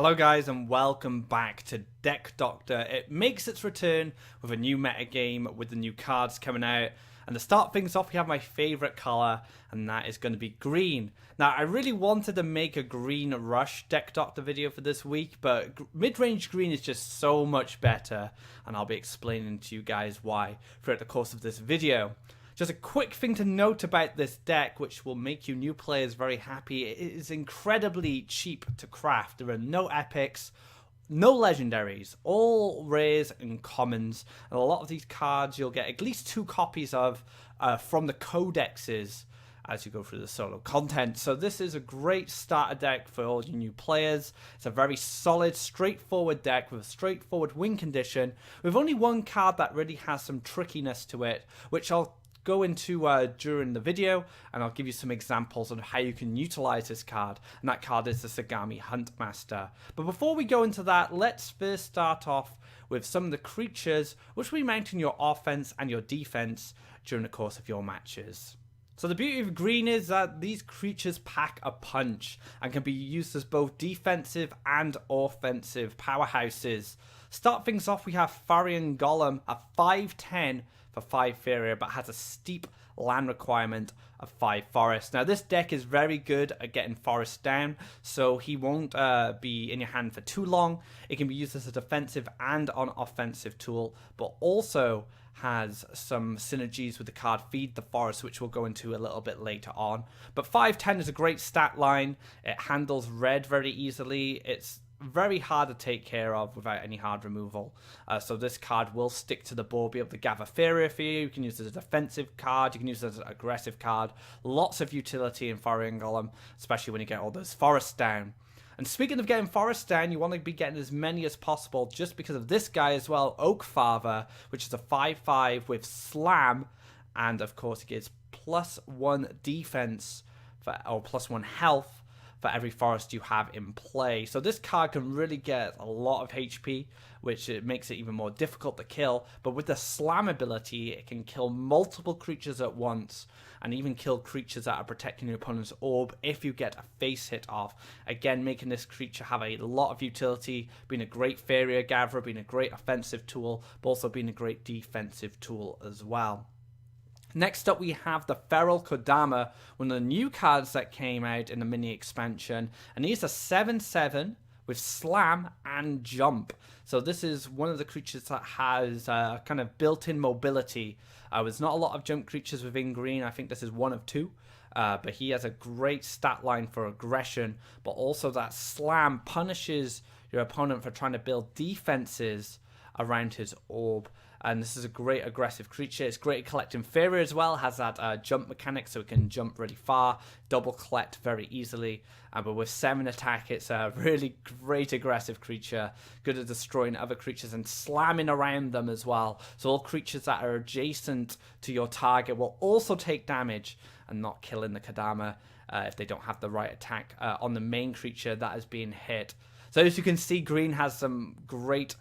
Hello guys and welcome back to Deck Doctor. It makes its return with a new metagame with the new cards coming out. And to start things off, we have my favourite colour, and that is going to be green. Now, I really wanted to make a green rush Deck Doctor video for this week, but mid-range green is just so much better, and I'll be explaining to you guys why throughout the course of this video. Just a quick thing to note about this deck, which will make you new players very happy. It is incredibly cheap to craft. There are no epics, no legendaries, all rares and commons. And a lot of these cards you'll get at least 2 copies of from the Codexs as you go through the solo content. So this is a great starter deck for all you new players. It's a very solid, straightforward deck with a straightforward win condition, with only one card that really has some trickiness to it, which I'll go into during the video, and I'll give you some examples on how you can utilize this card, and that card is the Sagami Huntmaster. But before we go into that, let's first start off with some of the creatures which will be mounting your offense and your defense during the course of your matches. So the beauty of green is that these creatures pack a punch and can be used as both defensive and offensive powerhouses. Start things off, we have Feral Kodama at 5/10 for 5 Faeria, but has a steep land requirement of 5 forest. Now this deck is very good at getting forest down, so he won't be in your hand for too long. It can be used as a defensive and an offensive tool, but also has some synergies with the card Feed the Forest, which we'll go into a little bit later on. But 5/10 is a great stat line. It handles red very easily. It's very hard to take care of without any hard removal. So this card will stick to the board, be able to gather Faeria for you. You can use it as a defensive card. You can use it as an aggressive card. Lots of utility in Feral Kodama, especially when you get all those forests down. And speaking of getting forests down, you want to be getting as many as possible just because of this guy as well, Oakfather, which is a 5/5 with Slam. And of course, it gives +1 defense or +1 health for every forest you have in play. So this card can really get a lot of HP, which it makes it even more difficult to kill. But with the Slam ability, it can kill multiple creatures at once, and even kill creatures that are protecting your opponent's orb if you get a face hit off. Again, making this creature have a lot of utility, being a great Faeria gatherer, being a great offensive tool, but also being a great defensive tool as well. Next up, we have the Feral Kodama, one of the new cards that came out in the mini expansion, and he's a 7/7 with Slam and Jump. So this is one of the creatures that has kind of built-in mobility. There's not a lot of jump creatures within green. I think this is one of 2. But he has a great stat line for aggression, but also that Slam punishes your opponent for trying to build defenses around his orb. And this is a great aggressive creature. It's great at collecting Faeria as well. Has that jump mechanic, so it can jump really far, double collect very easily. But with 7 attack, it's a really great aggressive creature. Good at destroying other creatures and slamming around them as well. So all creatures that are adjacent to your target will also take damage and not killing the Kodama if they don't have the right attack on the main creature that is being hit. So as you can see, green has some great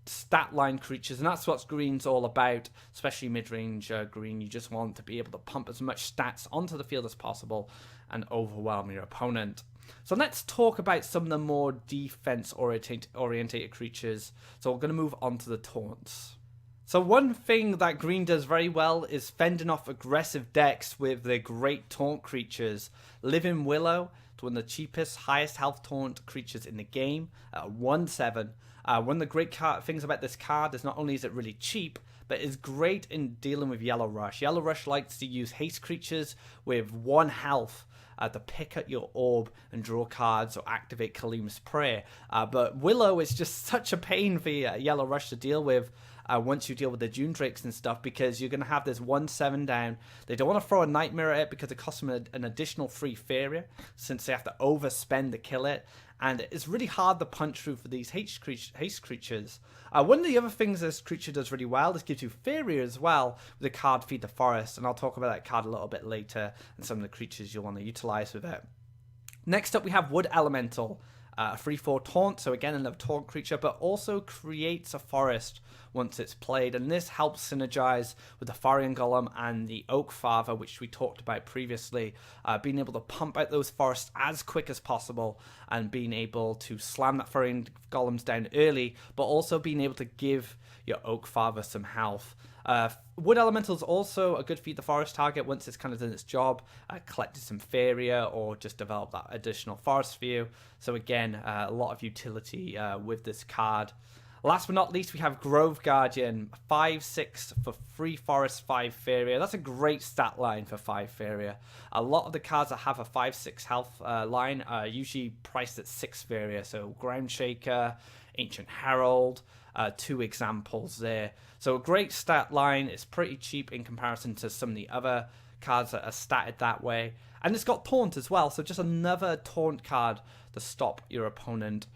stat line creatures, and that's what green's all about, especially mid-range green. You just want to be able to pump as much stats onto the field as possible and overwhelm your opponent. So let's talk about some of the more defense orientated creatures. So we're going to move on to the Taunts. So one thing that green does very well is fending off aggressive decks with their great taunt creatures. Living Willow is one of the cheapest, highest health taunt creatures in the game at 1/7. One of the great things about this card is not only is it really cheap, but it's great in dealing with Yellow Rush. Yellow Rush likes to use haste creatures with 1 health to pick at your orb and draw cards or activate Kaleem's Prayer. But Willow is just such a pain for Yellow Rush to deal with once you deal with the Dune Drakes and stuff, because you're going to have this 1/7 down. They don't want to throw a Nightmare at it because it costs them an additional 3 Faeria, since they have to overspend to kill it. And it's really hard to punch through for these haste creatures. One of the other things this creature does really well is gives you Faeria as well with the card Feed the Forest, and I'll talk about that card a little bit later and some of the creatures you'll want to utilize with it. Next up, we have Wood Elemental. a 3/4 taunt, so again another taunt creature, but also creates a forest once it's played, and this helps synergize with the Faeria Golem and the Oak Father, which we talked about previously, being able to pump out those forests as quick as possible and being able to slam that Faeria Golems down early, but also being able to give your Oak Father some health. Wood Elemental is also a good feed the forest target once it's kind of done its job, collected some Faeria or just developed that additional forest view. So again, a lot of utility with this card. Last but not least, we have Grove Guardian, 5/6 for 3 forest, 5 Faeria. That's a great stat line for 5 Faeria. A lot of the cards that have a 5/6 health line are usually priced at 6 Faeria. So Ground Shaker, Ancient Herald, 2 examples there. So a great stat line. It's pretty cheap in comparison to some of the other cards that are statted that way. And it's got Taunt as well, so just another Taunt card to stop your opponent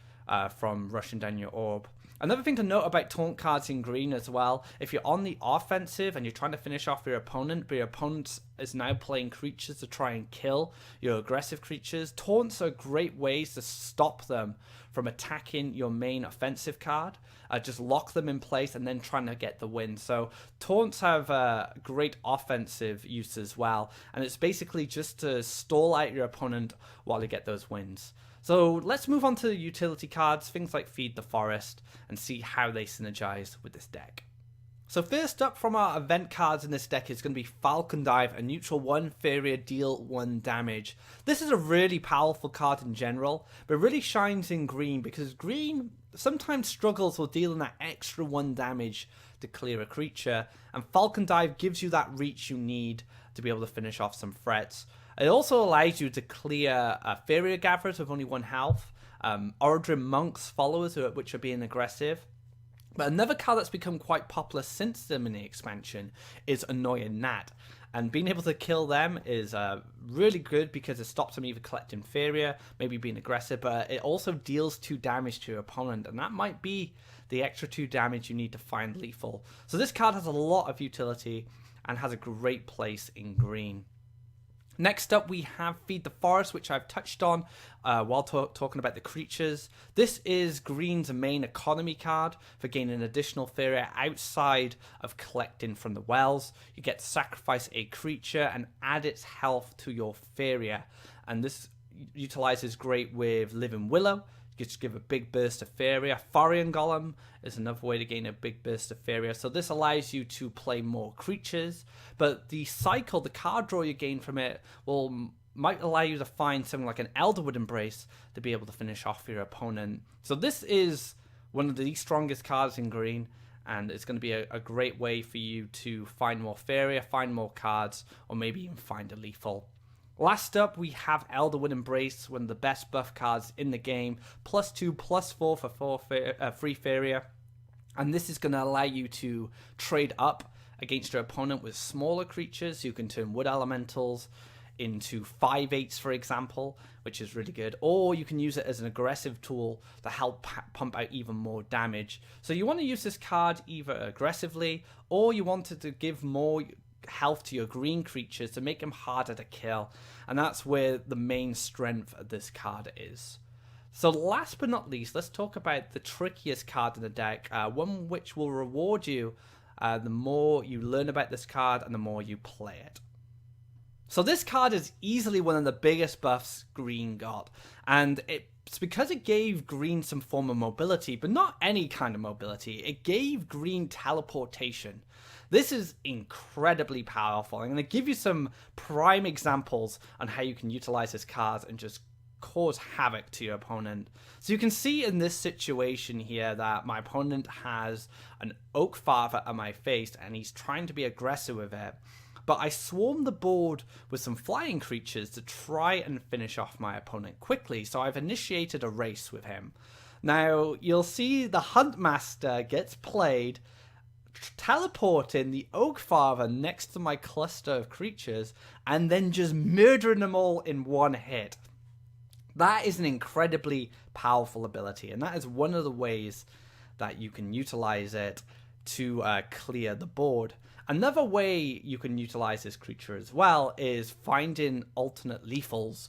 from rushing down your orb. Another thing to note about taunt cards in green as well, if you're on the offensive and you're trying to finish off your opponent, but your opponent is now playing creatures to try and kill your aggressive creatures, taunts are great ways to stop them from attacking your main offensive card. Just lock them in place and then trying to get the win. So taunts have great offensive use as well, and it's basically just to stall out your opponent while you get those wins. So let's move on to utility cards, things like Feed the Forest, and see how they synergize with this deck. So first up from our event cards in this deck is going to be Falcon Dive, a neutral 1 Faeria, deal 1 damage. This is a really powerful card in general, but really shines in green because green sometimes struggles with dealing that extra 1 damage to clear a creature, and Falcon Dive gives you that reach you need to be able to finish off some threats. It also allows you to clear Faeria Gatherers with only 1 health, Orodrim Monk's followers, which are being aggressive. But another card that's become quite popular since the mini expansion is Annoying Gnat. And being able to kill them is really good because it stops them either collecting Faeria, maybe being aggressive, but it also deals 2 damage to your opponent, and that might be the extra 2 damage you need to find lethal. So this card has a lot of utility and has a great place in green. Next up, we have Feed the Forest, which I've touched on while talking about the creatures. This is green's main economy card for gaining additional Faeria outside of collecting from the wells. You get to sacrifice a creature and add its health to your Faeria. And this utilizes great with Living Willow. You just give a big burst of Faeria. Faeria Golem is another way to gain a big burst of Faeria. So this allows you to play more creatures, but the cycle, the card draw you gain from it, might allow you to find something like an Elderwood Embrace to be able to finish off your opponent. So this is one of the strongest cards in green, and it's going to be a great way for you to find more Faeria, find more cards, or maybe even find a lethal. Last up, we have Elderwood Embrace, one of the best buff cards in the game. +2, +4 for 3 Faeria. And this is going to allow you to trade up against your opponent with smaller creatures. You can turn Wood Elementals into 5/8s, for example, which is really good. Or you can use it as an aggressive tool to help pump out even more damage. So you want to use this card either aggressively, or you wanted to give more health to your green creatures to make them harder to kill, and that's where the main strength of this card is. So last but not least, let's talk about the trickiest card in the deck, one which will reward you the more you learn about this card and the more you play it. So this card is easily one of the biggest buffs green got, and it's because it gave green some form of mobility, but not any kind of mobility. It gave green teleportation. This is incredibly powerful. I'm going to give you some prime examples on how you can utilize this card and just cause havoc to your opponent. So you can see in this situation here that my opponent has an Oak Father at my face and he's trying to be aggressive with it. But I swarm the board with some flying creatures to try and finish off my opponent quickly. So I've initiated a race with him. Now you'll see the Huntmaster gets played, teleporting the Oak Father next to my cluster of creatures and then just murdering them all in one hit. That is an incredibly powerful ability, and that is one of the ways that you can utilize it to clear the board. Another way you can utilize this creature as well is finding alternate lethals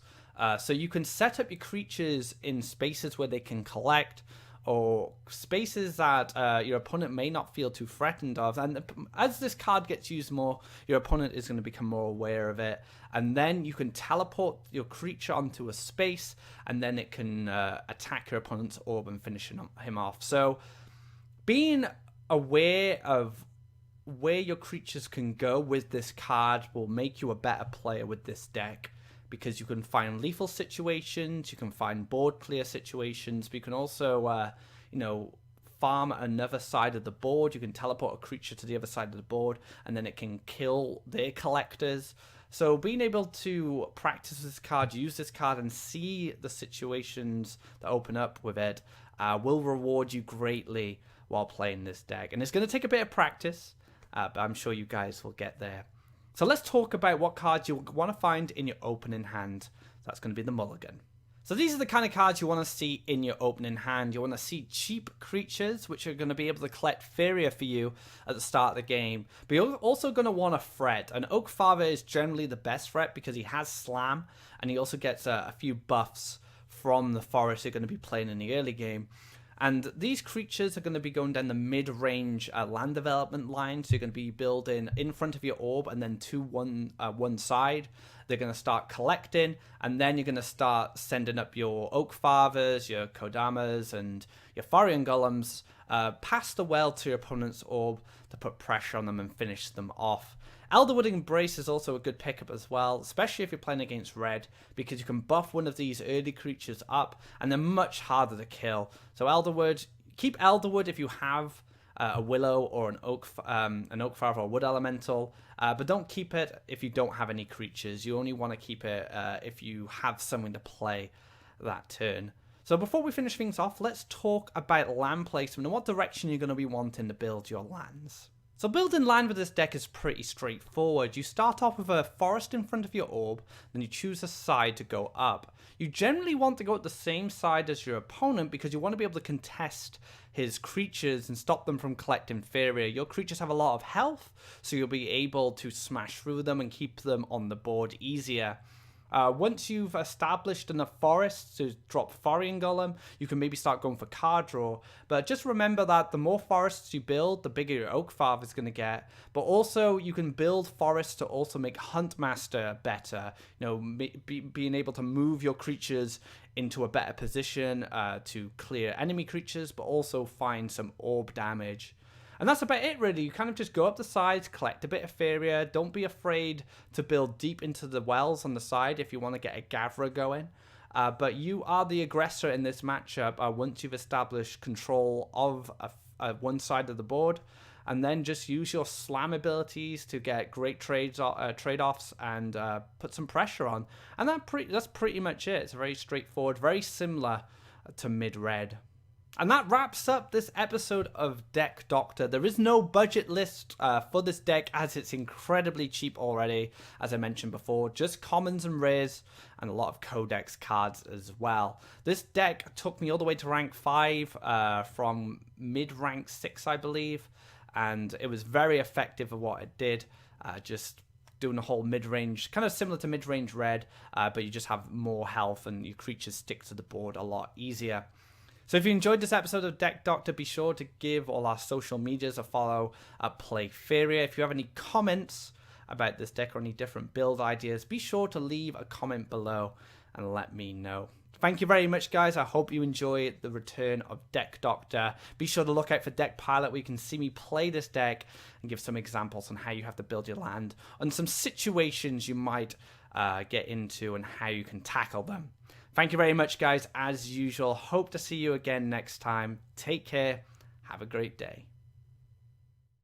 So you can set up your creatures in spaces where they can collect, or spaces that your opponent may not feel too threatened of. And as this card gets used more, your opponent is going to become more aware of it. And then you can teleport your creature onto a space, and then it can attack your opponent's orb and finish him off. So being aware of where your creatures can go with this card will make you a better player with this deck, because you can find lethal situations, you can find board clear situations, but you can also, farm another side of the board. You can teleport a creature to the other side of the board, and then it can kill their collectors. So being able to practice this card, use this card, and see the situations that open up with it will reward you greatly while playing this deck. And it's going to take a bit of practice, but I'm sure you guys will get there. So let's talk about what cards you want to find in your opening hand. That's going to be the mulligan. So these are the kind of cards you want to see in your opening hand. You want to see cheap creatures, which are going to be able to collect Faeria for you at the start of the game. But you're also going to want a threat. An Oak Father is generally the best threat because he has Slam, and he also gets a few buffs from the forest you're going to be playing in the early game. And these creatures are going to be going down the mid-range land development line. So you're going to be building in front of your orb and then to one side. They're going to start collecting, and then you're going to start sending up your Oak Fathers, your Kodamas, and your Thorian Golems past the well to your opponent's orb to put pressure on them and finish them off. Elderwood Embrace is also a good pickup as well, especially if you're playing against red, because you can buff one of these early creatures up, and they're much harder to kill. So Elderwood, keep Elderwood if you have a Willow or an Oak Father or Wood Elemental, but don't keep it if you don't have any creatures. You only want to keep it if you have something to play that turn. So before we finish things off, let's talk about land placement and what direction you're going to be wanting to build your lands. So building land with this deck is pretty straightforward. You start off with a forest in front of your orb, then you choose a side to go up. You generally want to go at the same side as your opponent because you want to be able to contest his creatures and stop them from collecting Faeria. Your creatures have a lot of health, so you'll be able to smash through them and keep them on the board easier. Once you've established enough forests to drop Thorian Golem, you can maybe start going for card draw. But just remember that the more forests you build, the bigger your Oak Father is going to get. But also, you can build forests to also make Huntmaster better. Being able to move your creatures into a better position to clear enemy creatures, but also find some orb damage. And that's about it, really. You kind of just go up the sides, collect a bit of Faeria. Don't be afraid to build deep into the wells on the side if you want to get a Gatherer going. But you are the aggressor in this matchup once you've established control of one side of the board. And then just use your Slam abilities to get great trade-offs and put some pressure on. And that's pretty much it. It's very straightforward, very similar to mid-red. And that wraps up this episode of Deck Doctor. There is no budget list for this deck as it's incredibly cheap already, as I mentioned before. Just commons and rares and a lot of Codex cards as well. This deck took me all the way to rank 5 from mid-rank 6, I believe. And it was very effective at what it did. Just doing a whole mid-range, kind of similar to mid-range red, but you just have more health and your creatures stick to the board a lot easier. So if you enjoyed this episode of Deck Doctor, be sure to give all our social medias a follow at Play Faeria. If you have any comments about this deck or any different build ideas, be sure to leave a comment below and let me know. Thank you very much, guys. I hope you enjoy the return of Deck Doctor. Be sure to look out for Deck Pilot, where you can see me play this deck and give some examples on how you have to build your land and some situations you might get into and how you can tackle them. Thank you very much, guys. As usual, hope to see you again next time. Take care. Have a great day.